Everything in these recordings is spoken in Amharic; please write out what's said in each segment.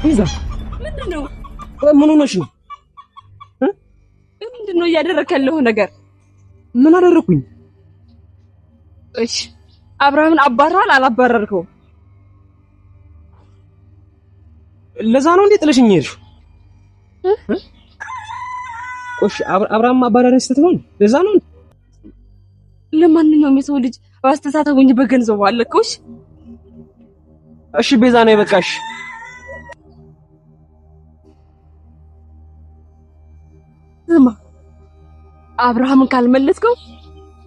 ይዛ ምንድነው? ምን ሆነሽ ነው? ምንድነው እያደረከለው ነገር? ምን አደረኩኝ? እሺ አብርሃምን አባራል አላባረርከው? ለዛ ነው እንዴ ጥለሽኝ ሄድሽው? እሺ አብርሃም አባራሪ ስትሆን ለዛ ነው። ለማንኛውም የሰው ልጅ አስተሳሰቡ እንጂ በገንዘቡ አለከውሽ። እሺ ቤዛ ነው በቃሽ። ስማ አብርሃምን ካልመለስከው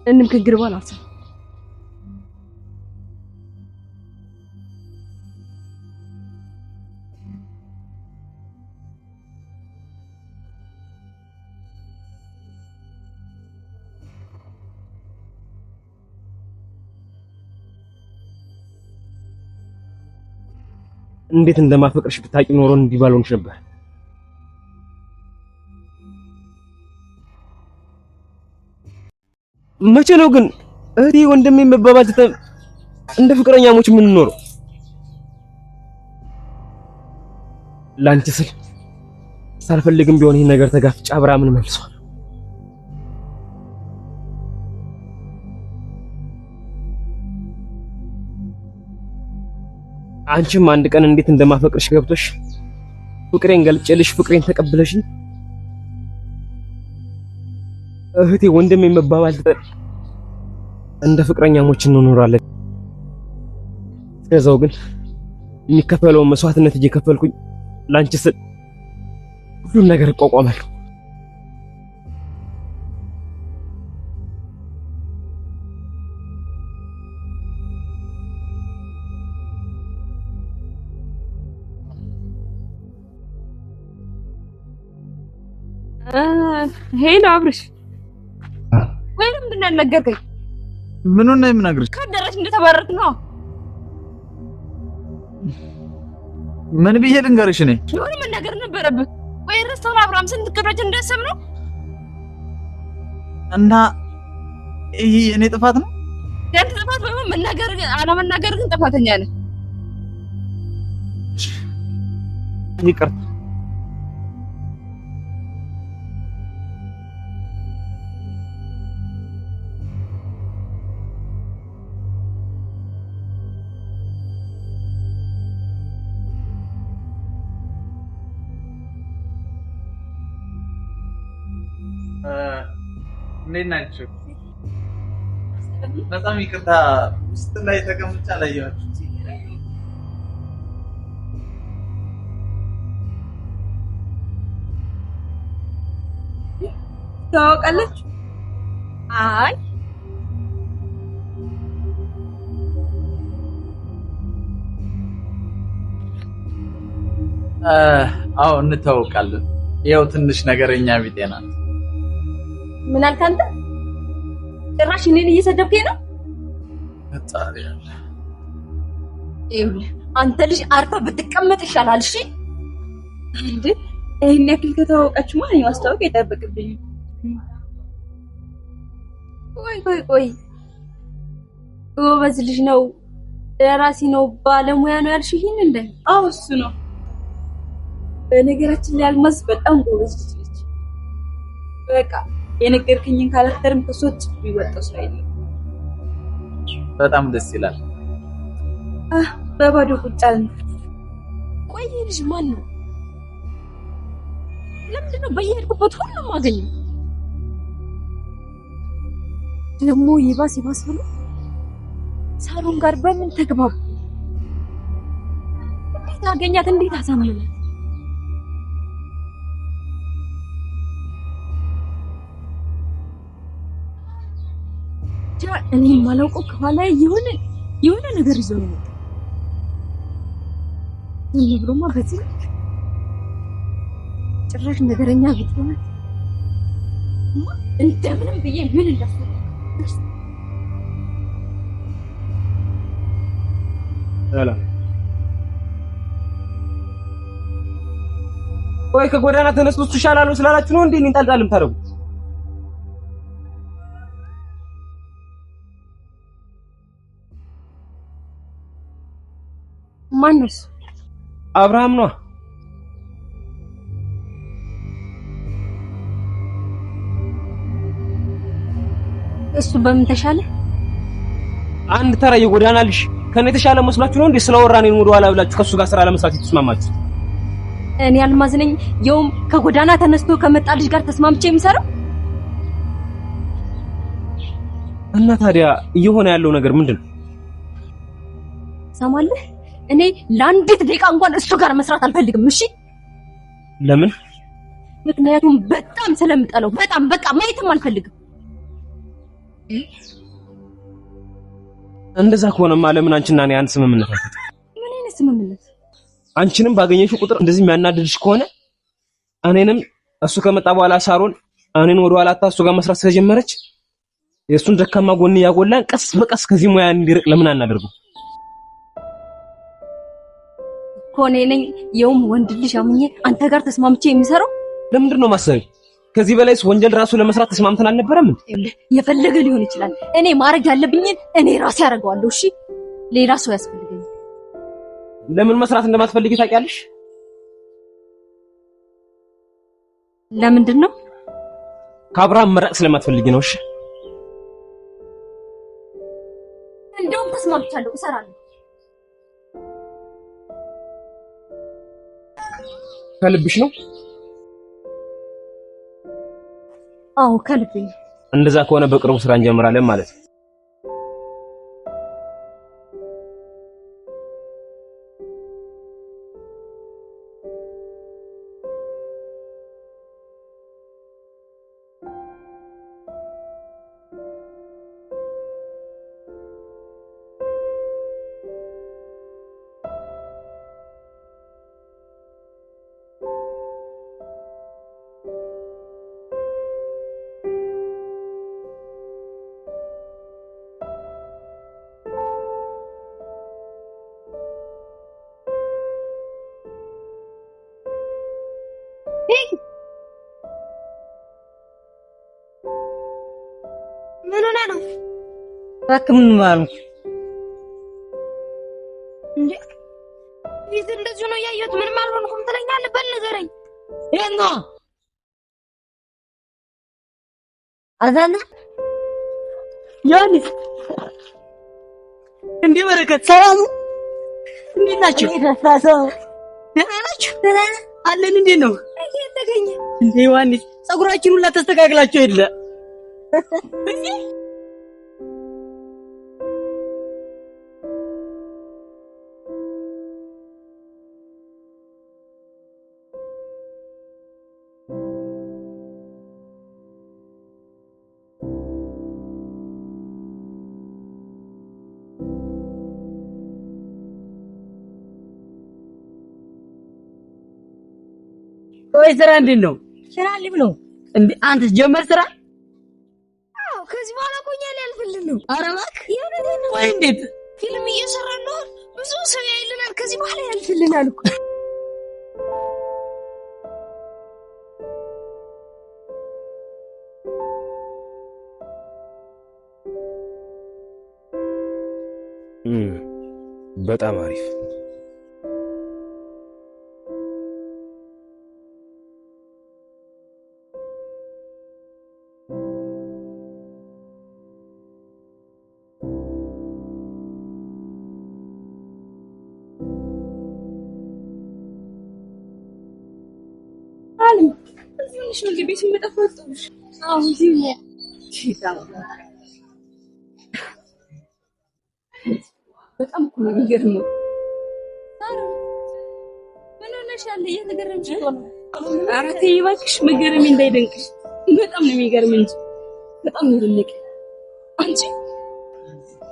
እንንም ከግርባል አሰ እንዴት እንደማፈቅርሽ ብታቂ ኖሮ እንዲህ ባልሆንሽ ነበር። መቼ ነው ግን እህቴ ወንድሜ መባባል ትተን እንደ ፍቅረኛሞች የምንኖረው? ላንቺ ስል ሳልፈልግም ቢሆን ይሄን ነገር ተጋፍጬ አብርሃምን መልሷል። አንቺም አንድ ቀን እንዴት እንደማፈቅርሽ ገብቶሽ ፍቅሬን ገልጬልሽ ፍቅሬን ተቀብለሽኝ እህቴ ወንድሜ መባባል ትተን እንደ ፍቅረኛሞች እንኖራለን። ስለዚህ ግን የሚከፈለውን መስዋዕትነት እየከፈልኩኝ ላንቺ ስል ሁሉን ነገር እቋቋማለሁ። ሄሎ አብርሽ፣ ወይ ምንድን ነው ያልነገርከኝ? ምኑን ነው የምነግርሽ? ከደረሽ እንደተባረክ ነው። ምን ብዬ ልንገርሽ? እኔ የሆነ መናገር ነበረብህ። ወይ ረስተውን አብርሃም ስንት ቅዶች እንደሰም ነው እና ይሄ የኔ ጥፋት ነው? ያንተ ጥፋት ወይ መናገር አለመናገር ግን ጥፋተኛ ነህ። ይቅርታ እንዴት ናችሁ? በጣም ይቅርታ ውስጥ ላይ ተቀምጬ አላየኋችሁም። ታውቃለች? አይ አዎ እንታወቃለን። ያው ትንሽ ነገረኛ ቢጤ ናት። ምን አልክ አንተ? ጭራሽ እኔን እየሰደብከኝ ነው? አጣሪያለ ይኸውልህ አንተ ልጅ አርፈህ ብትቀመጥ ይሻላል። እሺ እንዴ ይሄን ያክል ከተዋወቃችሁ ማን ማስታወቅ አይጠበቅብኝም። ቆይ ጎበዝ ልጅ ነው፣ ደራሲ ነው፣ ባለሙያ ነው ያልሽ ይሄን እንደ? አዎ እሱ ነው። በነገራችን ላይ አልማዝ በጣም ጎበዝ ልጅ ነች። በቃ የነገርከኝን ካራክተርም ከሶች ቢወጣው ሳይል በጣም ደስ ይላል። በባዶ ቁጭ አልን። ቆይ ልጅ ማን ነው? ለምንድን ነው በየሄድኩበት ሁሉ ማገኘው? ደግሞ ይባስ ብሎ ሳሩን ጋር በምን ተግባቡ? እንዴት አገኛት? እንዴት አሳመናት? እኔ ማላውቀው ከኋላ የሆነ ነገር ይዞ ነው። ምን ብሎማ በዚህ ጭራሽ ነገረኛ ቢትሆናት እንደምንም ብዬ ምን እንዳሰራ ሰላም። ቆይ ከጎዳና ተነስቶ ይሻላል ስላላችሁ ነው እንዴ እንጣልጣልም ታረጉ? ማንስ? አብርሃም ነው። እሱ በምን ተሻለ? አንድ ተራ የጎዳና ልጅ ከኔ ተሻለ መስላችሁ ነው እንዴ? ስለወራኔ ወደ ኋላ ብላችሁ ከሱ ጋር ስራ ለመስራት የተስማማችሁት? እኔ አልማዝ ነኝ የውም ከጎዳና ተነስቶ ከመጣ ልጅ ጋር ተስማምቼ የምሰራው። እና ታዲያ እየሆነ ያለው ነገር ምንድነው? ሰማለህ? እኔ ለአንዲት ደቂቃ እንኳን እሱ ጋር መስራት አልፈልግም። እሺ? ለምን? ምክንያቱም በጣም ስለምጠለው፣ በጣም በቃ ማየትም አልፈልግም። እንደዛ ከሆነማ ለምን አንቺና እኔ አንድ ስምምነት አልፈጥ? ምን አይነት ስምምነት? አንቺንም ባገኘሽው ቁጥር እንደዚህ የሚያናድድሽ ከሆነ እኔንም እሱ ከመጣ በኋላ ሳሮን እኔን ወደ ኋላ እሱ ጋር መስራት ስለጀመረች የእሱን ደካማ ጎን ያጎላን ቀስ በቀስ ከዚህ ሙያ እንዲርቅ ለምን አናደርገው? ኮኔ ነኝ የውም ወንድ ልጅ አምኜ አንተ ጋር ተስማምቼ የሚሰራው። ለምንድን ነው ማሰሪ? ከዚህ በላይስ ወንጀል ራሱ ለመስራት ተስማምተን አልነበረም? የፈለገ ሊሆን ይችላል። እኔ ማድረግ ያለብኝን እኔ ራሴ አደርገዋለሁ። እሺ? ሌላ ሰው ያስፈልገኝ። ለምን መስራት እንደማትፈልጊ ታውቂያለሽ? ለምንድን ነው? ከአብርሃም መራቅ ስለማትፈልጊ ነው። እሺ? እንደውም ተስማምቻለሁ፣ እሰራለሁ። ከልብሽ ነው? አዎ ከልቤ። እንደዛ ከሆነ በቅርቡ ስራ እንጀምራለን ማለት ነው። ምን ሆነ ነው? እባክህ ምን ማለት እንዴ? ይህ እንደዚህ ነው ያየሁት። ምንም አልሆንኩም ትለኛለህ? በል ንገረኝ። ይሄን ነው አዛና ዮኒስ እንዴ በረከት ሰላም እንዴት ናችሁ? ተሳሰው ደህና ናችሁ? ደህና አለን። እንዴት ነው ተገኘ እንዴ? ዮኒስ ፀጉራችን ሁላ ተስተካክላችሁ የለ ወይ ስራ እንዴት ነው? ስራ ልብ ነው እንዴ? አንተስ ጀመር ስራ? አዎ ከዚህ በኋላ ቆኛ ያልፈልግ ነው። ኧረ እባክህ የሆነን ነው። ወይ እንዴት ፊልም እየሰራን ነው። ብዙ ሰው ያይልናል። ከዚህ በኋላ ያልፍልናል እኮ። በጣም አሪፍ። ትንሽ ነው ቤት የምጠፋጥሽ። አዎ እዚህ ነው። በጣም እኮ ነው የሚገርመው። ምን ሆነሻል? እየተገረምሽ እኮ ነው። ኧረ ተይ እባክሽ፣ መገረሜ እንዳይደንቅሽ። በጣም ነው የሚገርም እንጂ በጣም ነው የሚደንቅ። አንቺ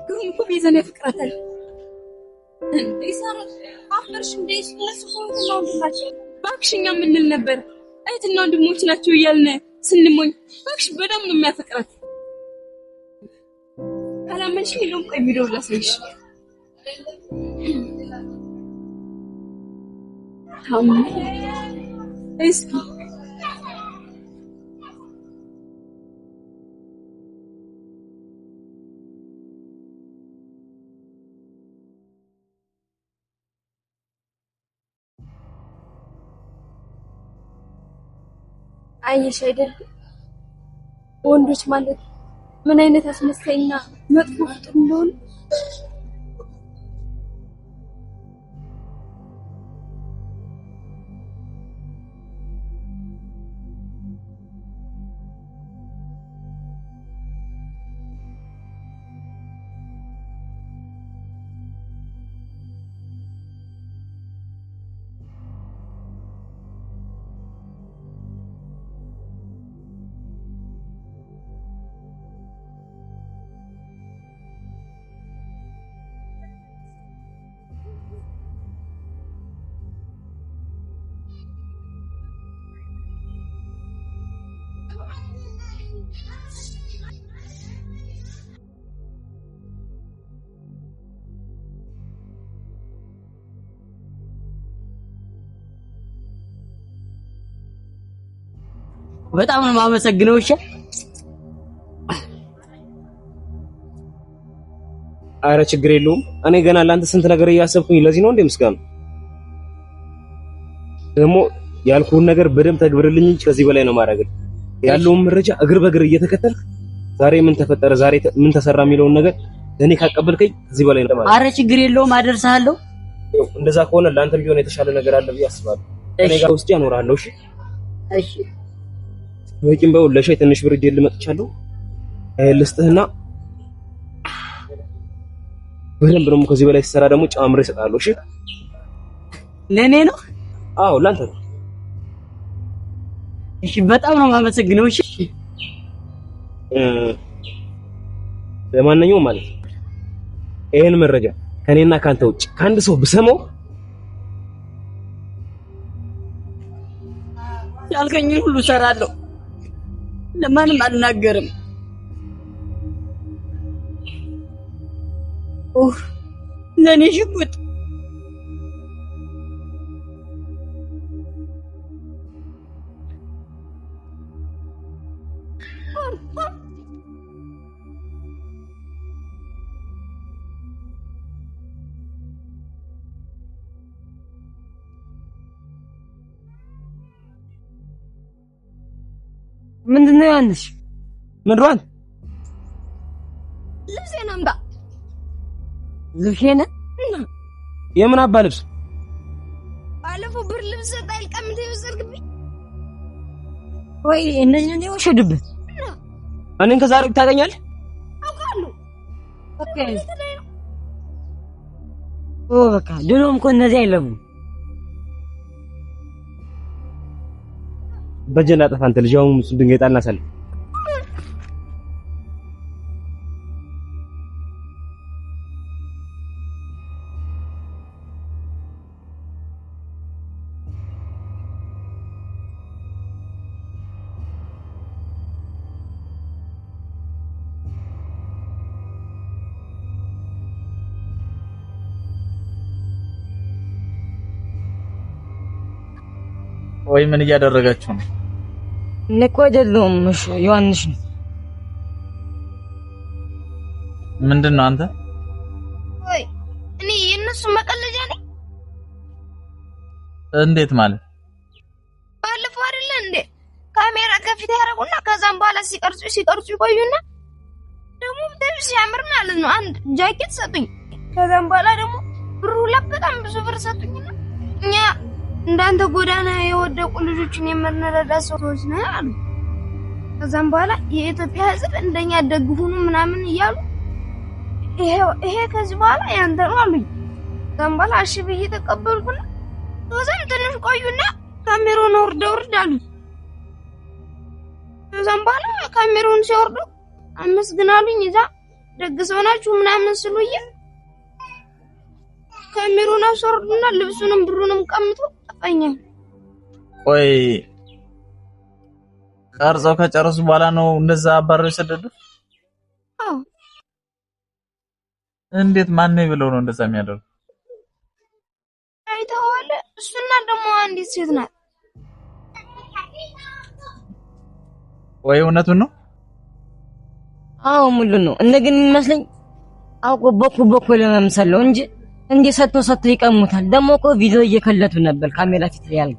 ግን እኮ ቤዛን ያፈቅራታል። ቤዛን አፍቅርሽ እንደ እሱ ነው እንደላችሁ እባክሽ። እኛ ምን እንል ነበር? እህትና ወንድሞች ናቸው እያልን ስንሞኝ፣ እባክሽ በጣም ነው የሚያፈቅራት። ካላመንሽ እንደውም ቆይ ቪዲዮ ላሳይሽ። እስኪ አየሽ አይደል ወንዶች ማለት ምን አይነት አስመሳይና መጥፎ ፍጡር እንደሆነ በጣም ነው የማመሰግነው። እሺ አረ ችግር የለውም። እኔ ገና ላንተ ስንት ነገር እያሰብኩኝ ለዚህ ነው እንዴ ምስጋና። ደግሞ ያልኩህን ነገር በደንብ ተግብርልኝ እንጂ ከዚህ በላይ ነው ማድረግ ያለውን መረጃ እግር በእግር እየተከተልክ ዛሬ ምን ተፈጠረ፣ ዛሬ ምን ተሰራ የሚለውን ነገር ለኔ ካቀበልከኝ ከዚህ በላይ ነው ማለት። አረ ችግር የለውም አደርሳለሁ። እንደዛ ከሆነ ላንተም ቢሆን የተሻለ ነገር አለ ብዬ አስባለሁ። እኔ ጋር ውስጥ ያኖራለሁ። እሺ እሺ ወይም በው ለሻይ ትንሽ ብር ይዤ ልመጥቻለሁ። ልስጥህና በደንብ ደግሞ ከዚህ በላይ ሲሰራ ደግሞ ጨምሬ እሰጥሃለሁ። እሺ ለኔ ነው? አዎ ላንተ ነው። እሺ በጣም ነው የማመሰግነው። እሺ ለማንኛውም ማለት ነው ይሄን መረጃ ከኔና ካንተ ውጭ ከአንድ ሰው ብሰማው ያልከኝን ሁሉ እሰራለሁ። ለማንም አልናገርም። ለኔ ሽጉጥ ምንድነው ያንሽ? ምንድን ልብሴን አምጣ። ልብሴን? የምን አባ ልብስ? ባለፈው ብር ልብስ ሰጣይል ቀምተህ የወሰድክብኝ። ወይ እነዚህ ነው ወሸድብህ? እኔን ከዛሬ ታገኛለህ? አውቃለሁ። ኦኬ በቃ ድሮም እኮ እነዚህ አይለቡም። በጀና ጠፋ አንተ ልጅ አሁን እሱ ድንጋይ ጣልና ሰል ወይ ምን እያደረጋችሁ ነው? እኮ አይደለም ዮሐንስ ነው። ምንድነው አንተ? ወይ እኔ የነሱ መቀለጃ ነኝ? እንዴት ማለት? ባለፈው አይደለ እንዴ ካሜራ ከፊት ያደርጉና ከዛም በኋላ ሲቀርጹ ይቆዩና ደግሞ ደስ ያምር ማለት ነው አንድ ጃኬት ሰጡኝ። ከዛም በኋላ ደግሞ ብሩ በጣም ብዙ ብር ሰጡኝና እኛ እንዳንተ ጎዳና የወደቁ ልጆችን የምንረዳ ሰዎች ነን አሉ። ከዛም በኋላ የኢትዮጵያ ሕዝብ እንደኛ ደግፉኑ ምናምን እያሉ ይሄ ከዚህ በኋላ ያንተ ነው አሉኝ። ከዛም በኋላ እሺ ብዬ ተቀበልኩና ከዛም ትንሽ ቆዩና ካሜራውን ወርደው አሉ። ከዛም በኋላ ካሜራውን ሲወርዱ አመስግናሉኝ። እዛ ደግ ሰው ናችሁ ምናምን ስሉኝ ካሜራውን አስወርዱና ልብሱንም ብሩንም ቀምቶ ጠፋኝ። ቆይ ቀርጸው ከጨረሱ በኋላ ነው እንደዛ አባረው የሰደዱት? አዎ። እንዴት ማን ነው ብለው ነው እንደዛ የሚያደርጉ? አይተዋል። እሱና ደግሞ አንዲት ሴት ናት። ወይ እውነቱን ነው? አዎ ሙሉ ነው። እንደግን የሚመስለኝ አውቆ በኩ ለመምሰል ነው እንጂ እንዴ ሰጥቶ ይቀሙታል። ደግሞ እኮ ቪዲዮ እየከለቱ ነበር ካሜራ ፊት ላይ ያለ።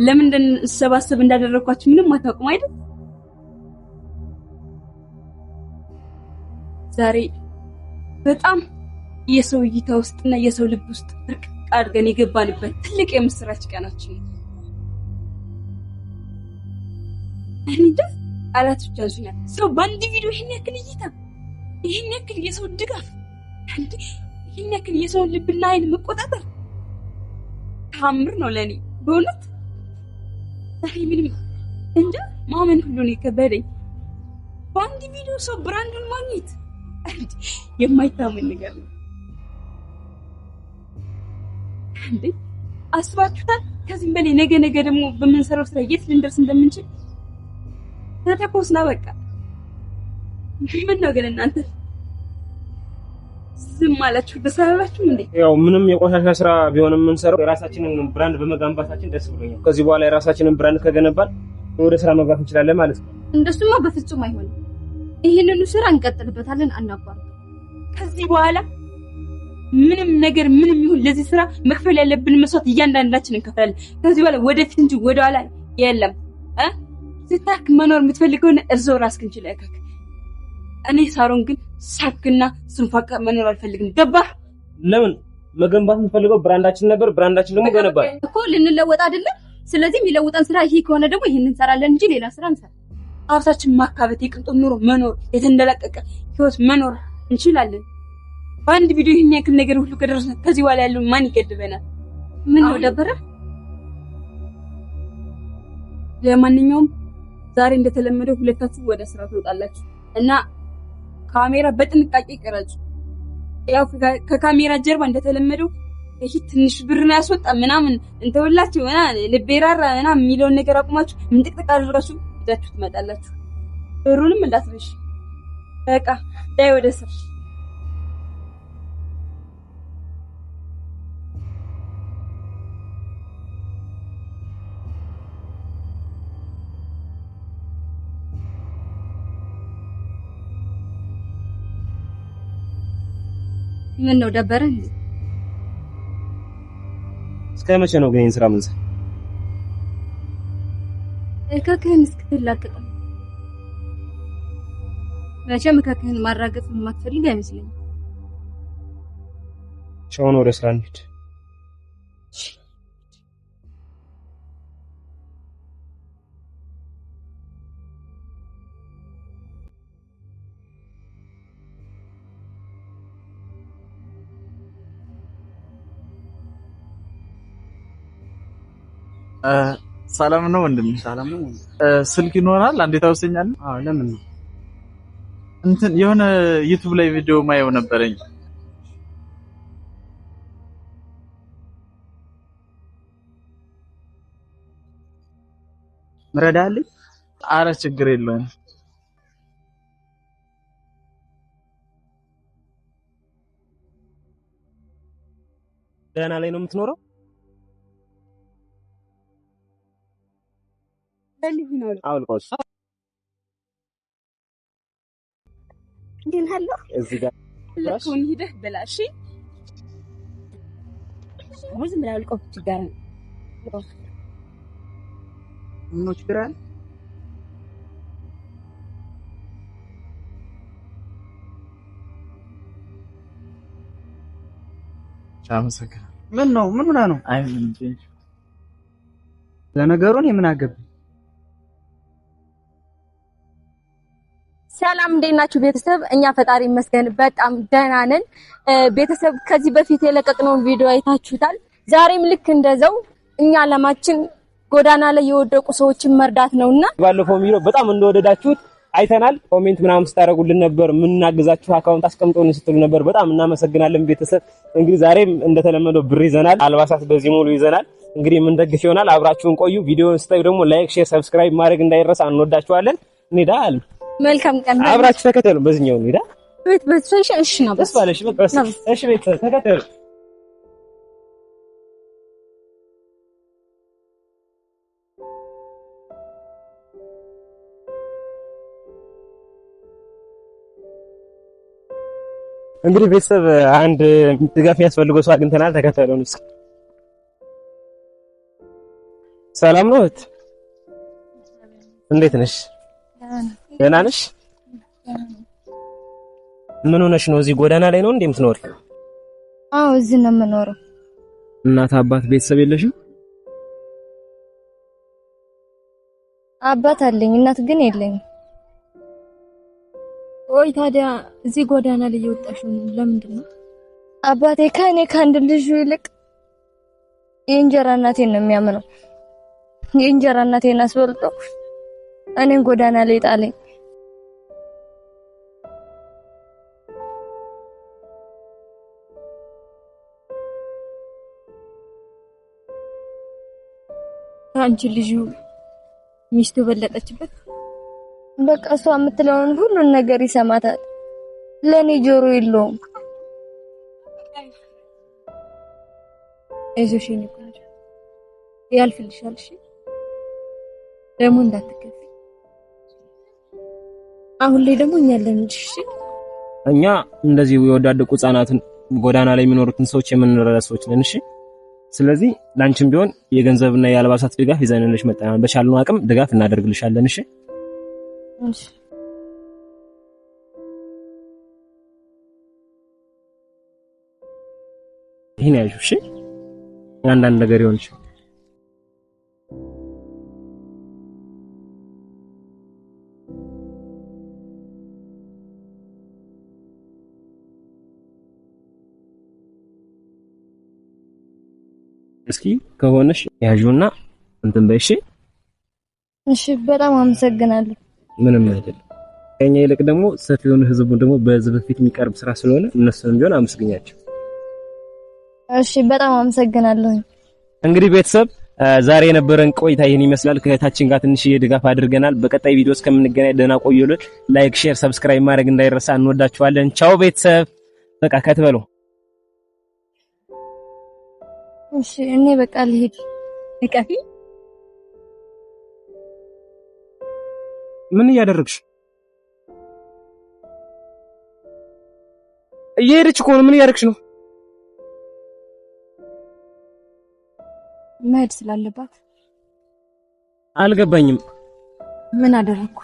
ለምን እንደሰባሰብ እንዳደረኳችሁ ምንም አታውቁም አይደል? ዛሬ በጣም የሰው እይታ ውስጥና የሰው ልብ ውስጥ ብርቅ አድርገን የገባንበት ትልቅ የምስራች ቀናችን ነው። እንዴ አላት ብቻ እንሱኛል። ሰው በአንድ ቪዲዮ ይሄን ያክል እይታ፣ ይሄን ያክል የሰው ድጋፍ፣ እንዴ ይሄን ያክል የሰው ልብና አይን መቆጣጠር ታምር ነው ለኔ በእውነት። ዛሬ ምንም እንጃ ማመን ሁሉ ነው የከበደኝ። በአንድ ቪዲዮ ሰው ብራንዱን ማግኘት የማይታመን ነገር ነው። እንዴ አስባችሁታል? ከዚህም በላይ ነገ ደግሞ በምንሰራው ስራ የት ልንደርስ እንደምንችል ተተኮስና በቃ ምን ነው ግን እናንተ ዝም አላችሁ? ደስ አላላችሁም እንዴ? ያው ምንም የቆሻሻ ስራ ቢሆንም የምንሰራው የራሳችንን ብራንድ በመገንባታችን ደስ ብሎኛል። ከዚህ በኋላ የራሳችንን ብራንድ ከገነባን ወደ ስራ መግባት እንችላለን ማለት ነው። እንደሱማ በፍጹም አይሆንም። ይሄንን ስራ እንቀጥልበታለን፣ አናቋርጥ። ከዚህ በኋላ ምንም ነገር ምንም ይሁን ለዚህ ስራ መክፈል ያለብን መስዋዕት እያንዳንዳችን እንከፍላለን። ከዚህ በኋላ ወደፊት እንጂ ወደ ኋላ የለም። ስታክ መኖር የምትፈልገው እርሶ ራስክ እንችላለን። እኔ ሳሮን ግን ሳክና ስንፋቃ መኖር አልፈልግም። ገባህ? ለምን መገንባት የምፈልገው ብራንዳችን ነበር። ብራንዳችን ደግሞ ገነባል እኮ ልንለወጥ አይደለም። ስለዚህ የሚለውጠን ስራ ይሄ ከሆነ ደግሞ ይሄንን እንሰራለን እንጂ ሌላ ስራ እንሰራ። ሀብታችን ማካበት፣ የቅንጦት ኑሮ መኖር፣ የተንደላቀቀ ህይወት መኖር እንችላለን። በአንድ ቪዲዮ ይሄን ያክል ነገር ሁሉ ከደረስን ከዚህ በኋላ ያለው ማን ይገድበናል? ምን ነው ደበረ? ለማንኛውም ዛሬ እንደተለመደው ሁለታችሁ ወደ ስራ ትወጣላችሁ እና ካሜራ በጥንቃቄ ቀረጹ። ያው ከካሜራ ጀርባ እንደተለመደው ይሄ ትንሽ ብር ነው ያስወጣ ምናምን እንተውላችሁ እና ልቤራራ ምናምን የሚለውን ነገር አቁማችሁ ምንጥቅጥቅ አድርጋችሁ ይዛችሁ ትመጣላችሁ። ብሩንም እንዳትረሽ። በቃ ዳይ ወደ ስራ። ምን ነው ደበረ እንዴ? እስከ መቼ ነው ግን ይሄን ስራ ምን ሰራ? እከክህን እስክትላቀቅ መቼም እከክህን ማራገጥ የማትፈልግ አይመስለኝም። ሻውን ወደ ስራ እንሂድ። ሰላም ነው ወንድም? ሰላም ነው። ስልክ ይኖራል? አንዴ ታውሰኛለህ? አዎ። ለምን ነው? እንትን የሆነ ዩቲዩብ ላይ ቪዲዮ ማየው ነበረኝ። ምረዳልኝ? አረ ችግር የለውም። ደህና ላይ ነው የምትኖረው? አውልቆስ ግን ሀሎ እዚህ ጋር ለኮን ሂደህ በላሽ ወዝ ምን አውልቆ ችግር ምን ችግር አለ? አመሰግናለሁ። ምን ነው? ምን ሆነ ነው? አይ ምን እንጂ ለነገሩ እኔ ምን አገባኝ? ሰላም እንዴት ናችሁ ቤተሰብ? እኛ ፈጣሪ ይመስገን በጣም ደህና ነን። ቤተሰብ ከዚህ በፊት የለቀቅነውን ቪዲዮ አይታችሁታል። ዛሬም ልክ እንደዛው እኛ አለማችን ጎዳና ላይ የወደቁ ሰዎችን መርዳት ነውና ባለፈው ቪዲዮ በጣም እንደወደዳችሁት አይተናል። ኮሜንት ምናምን ስታደርጉልን ነበር፣ ምንናግዛችሁ አካውንት አስቀምጡልን ስትሉ ነበር። በጣም እናመሰግናለን ቤተሰብ። እንግዲህ ዛሬም እንደተለመደው ብር ይዘናል፣ አልባሳት በዚህ ሙሉ ይዘናል። እንግዲህ የምንደግፍ ይሆናል። አብራችሁን ቆዩ። ቪዲዮውን ስታዩ ደግሞ ላይክ፣ ሼር፣ ሰብስክራይብ ማድረግ እንዳይረሳ። እንወዳችኋለን። እንሄዳለን። መልካም ቀን። አብራችሁ ተከተሉ። በዚህኛው እንሂዳ። ቤት በትፈሽ እሺ ነው በስ ባለሽ በስ እሺ ቤት ተከተሉ። እንግዲህ ቤተሰብ አንድ ድጋፍ የሚያስፈልገው ሰው አግኝተናል። ተከተሉን። ሰላም ነው እህት? እንዴት ነሽ? ደህና ነሽ? ምን ሆነሽ ነው? እዚህ ጎዳና ላይ ነው እንዴ የምትኖሪ? አዎ እዚህ ነው የምኖረው። እናት አባት ቤተሰብ የለሽም? አባት አለኝ፣ እናት ግን የለኝም። ወይ ታዲያ እዚህ ጎዳና ላይ የወጣሽ ለምንድን ነው? አባቴ ከኔ ከአንድ ልጅ ይልቅ የእንጀራ እናቴን ነው የሚያምነው። የእንጀራ እናቴን አስበልጦ እኔን ጎዳና ላይ ጣለኝ። አንቺ ልጅ ሚስቱ በለጠችበት። በቃ እሷ የምትለውን ሁሉን ነገር ይሰማታል። ለኔ ጆሮ የለውም። አይዞሽ የኔ ቆንጆ ያልፍልሻል። እሺ ደግሞ እንዳትከፊ። አሁን ላይ ደግሞ እኛ አለንልሽ። እሺ እኛ እንደዚህ የወዳደቁ ህጻናትን ጎዳና ላይ የሚኖሩትን ሰዎች የምንረዳ ሰዎች ነን። እሺ ስለዚህ ላንቺም ቢሆን የገንዘብና የአልባሳት ድጋፍ ይዘንልሽ መጣናል። በቻልነው አቅም ድጋፍ እናደርግልሻለን። እሺ እሺ ይሄን ያዡ። እሺ አንዳንድ ነገር ይሆንሽ። እስኪ ከሆነሽ ያዡና እንትን በይ። እሺ እሺ በጣም አመሰግናለሁ። ምንም አይደለም። ከኛ ይልቅ ደግሞ ሰፊውን ህዝቡን ደግሞ በህዝብ ፊት የሚቀርብ ስራ ስለሆነ እነሱንም ቢሆን አመስግኛቸው። እሺ በጣም አመሰግናለሁ። እንግዲህ ቤተሰብ ዛሬ የነበረን ቆይታ ይሄን ይመስላል። ከታችን ጋር ትንሽ ድጋፍ አድርገናል። በቀጣይ ቪዲዮ እስከምንገናኝ ደህና ቆዩልን። ላይክ፣ ሼር፣ ሰብስክራይብ ማድረግ እንዳይረሳ። እንወዳችኋለን። ቻው ቤተሰብ። በቃ ከትበሉ። እሺ እኔ በቃ ልሄድ። ንቀፊ። ምን እያደረግሽ? እየሄደች እኮ ነው። ምን እያደረግሽ ነው? መሄድ ስላለባት። አልገባኝም። ምን አደረኩ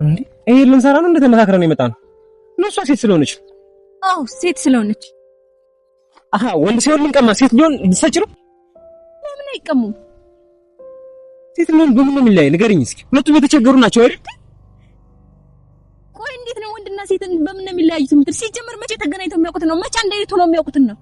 እንዴ? ይሄ ልንሰራ ነው? እንደተመካከረን የመጣ ነው። እሷ ሴት ስለሆነች። አዎ ሴት ስለሆነች። አሃ ወንድ ሲሆን ምን ቀማ? ሴት ቢሆን ልትሰጭ ነው? ለምን አይቀሙም? ሴት ምን በምን ነው የሚለያይ? ንገሪኝ እስኪ። ሁለቱም የተቸገሩ ናቸው አይደል? ቆይ እንዴት ነው ወንድና ሴትን በምን ነው የሚለያዩት? ምትል ሲጀመር መቼ ተገናኝተው የሚያውቁት ነው? መቼ አንድ አይነት ሆነው የሚያውቁት ነው?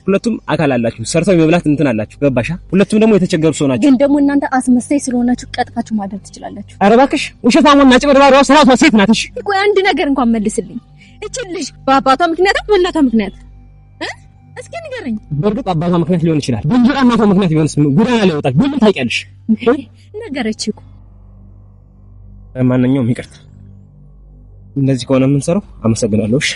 ሁለቱም አካል አላችሁ፣ ሰርተው የመብላት እንትን አላችሁ። ገባሻ? ሁለቱም ደግሞ የተቸገሩ ሰው ናቸው። ግን ደግሞ እናንተ አስመሳይ ስለሆናችሁ ቀጥፋችሁ ማደር ትችላላችሁ። ኧረ እባክሽ ውሸታሞና አጭበርባሪዋ ስራቷ ሴት ናት። እሺ ቆይ አንድ ነገር እንኳን መልስልኝ። እቺ ልጅ በአባቷ ምክንያት በእናቷ ምክንያት እስኪ ንገረኝ። በእርግጥ አባቷ ምክንያት ሊሆን ይችላል። በእንጀራ እናቷ ምክንያት ቢሆንስ ጎዳና ላይ ወጣች። በምን ታውቂያለሽ? ነገረች እኮ። ማንኛውም ይቅርታ። እንደዚህ ከሆነ የምንሰራው። አመሰግናለሁ። እሺ